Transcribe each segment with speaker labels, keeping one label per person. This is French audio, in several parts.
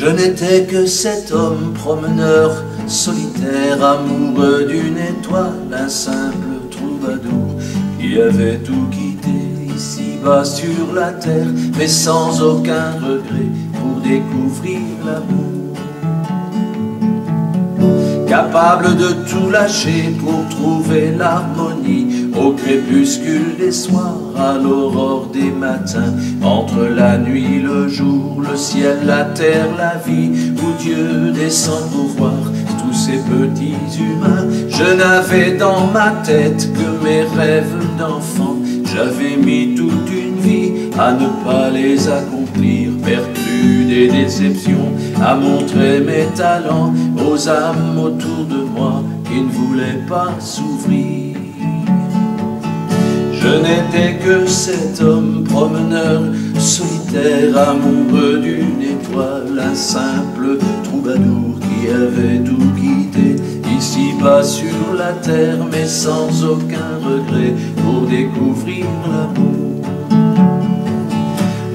Speaker 1: Je n'étais que cet homme promeneur, solitaire, amoureux d'une étoile, un simple troubadour qui avait tout quitté ici-bas sur la terre, mais sans aucun regret pour découvrir l'amour. Capable de tout lâcher pour trouver l'harmonie, au crépuscule des soirs, à l'aurore des matins, entre la nuit, le jour, le ciel, la terre, la vie, où Dieu descend pour voir tous ces petits humains. Je n'avais dans ma tête que mes rêves d'enfant, j'avais mis toute une vie à ne pas les accomplir, perdu des déceptions, à montrer mes talents aux âmes autour de moi qui ne voulaient pas s'ouvrir. Je n'étais que cet homme promeneur, solitaire, amoureux d'une étoile, un simple troubadour qui avait tout quitté ici-bas sur la terre, mais sans aucun regret pour découvrir l'amour.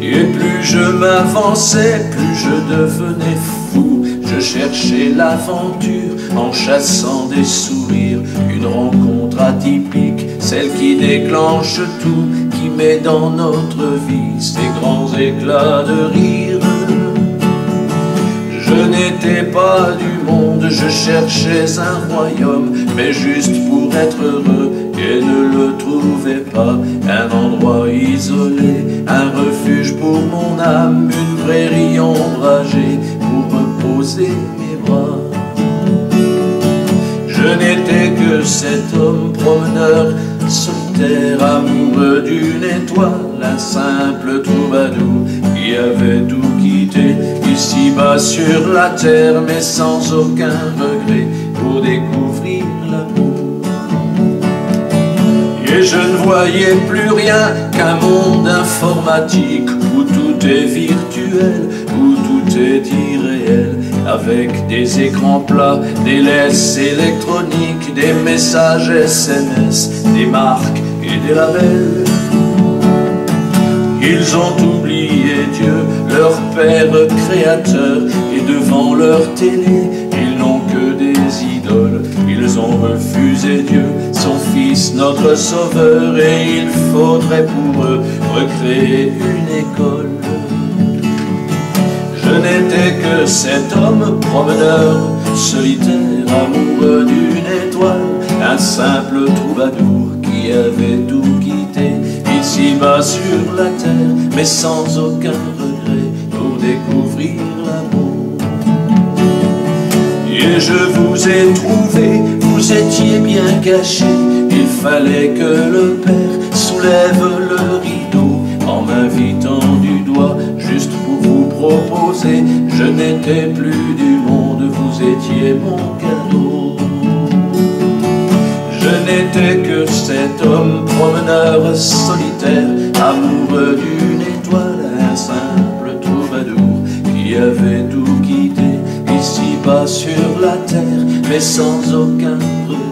Speaker 1: Et plus je m'avançais, plus je devenais fou. Je cherchais l'aventure en chassant des sourires, une rencontre atypique, celle qui déclenche tout, qui met dans notre vie ces grands éclats de rire. Je n'étais pas du monde, je cherchais un royaume, mais juste pour être heureux et ne le trouvais pas. Un endroit isolé, un refuge pour mon âme, une prairie ombragée pour reposer mes bras. Je n'étais que cet homme promeneur, solitaire, amoureux d'une étoile, un simple troubadour qui avait tout quitté ici-bas sur la terre, mais sans aucun regret pour découvrir l'amour. Et je ne voyais plus rien qu'un monde informatique où tout est virtuel, où tout est irréel, avec des écrans plats, des laisses électroniques, des messages SMS, des marques et des labels. Ils ont oublié Dieu, leur Père créateur, et devant leur télé, ils n'ont que des idoles. Ils ont refusé Dieu, son Fils, notre Sauveur, et il faudrait pour eux recréer une école. Je n'étais que cet homme promeneur, solitaire, amoureux d'une étoile, un simple troubadour qui avait tout quitté ici-bas sur la terre, mais sans aucun regret pour découvrir l'amour. Et je vous ai trouvé, vous étiez bien cachés, il fallait que le Père soulève le rideau en m'invitant du doigt, juste pour vous proposer. Je n'étais plus du monde, vous étiez mon cadeau. Je n'étais que cet homme promeneur, solitaire, amoureux d'une étoile, un simple troubadour qui avait tout quitté ici-bas sur la terre, mais sans aucun regret